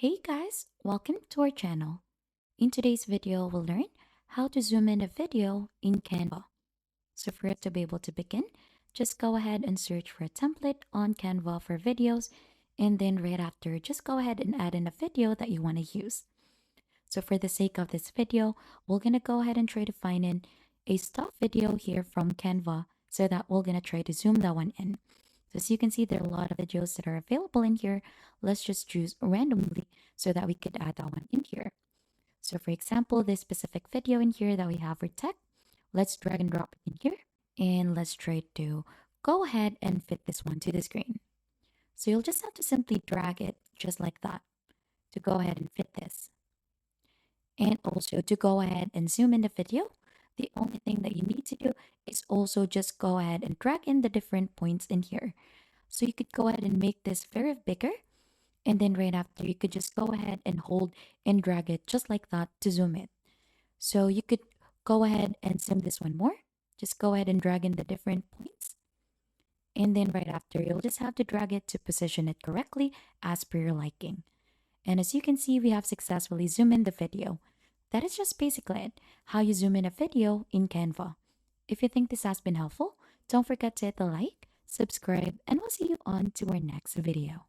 Hey guys, welcome to our channel. In today's video, we'll learn how to zoom in a video in Canva. So for us to be able to begin, just go ahead and search for a template on Canva for videos, and then right after, just go ahead and add in a video that you want to use. So for the sake of this video, we're going to go ahead and try to find in a stock video here from Canva so that we're going to try to zoom that one in. So as you can see, there are a lot of videos that are available in here. Let's just choose randomly so that we could add that one in here. So for example, this specific video in here that we have for tech, let's drag and drop it in here. And let's try to go ahead and fit this one to the screen. So you'll just have to simply drag it just like that to go ahead and fit this. And also to go ahead and zoom in the video, the only thing that you need to do is also just go ahead and drag in the different points in here. So you could go ahead and make this very bigger. And then right after, you could just go ahead and hold and drag it just like that to zoom it. So you could go ahead and zoom this one more. Just go ahead and drag in the different points. And then right after, you'll just have to drag it to position it correctly as per your liking. And as you can see, we have successfully zoomed in the video. That is just basically it, how you zoom in a video in Canva. If you think this has been helpful, don't forget to hit the like, subscribe, and we'll see you on to our next video.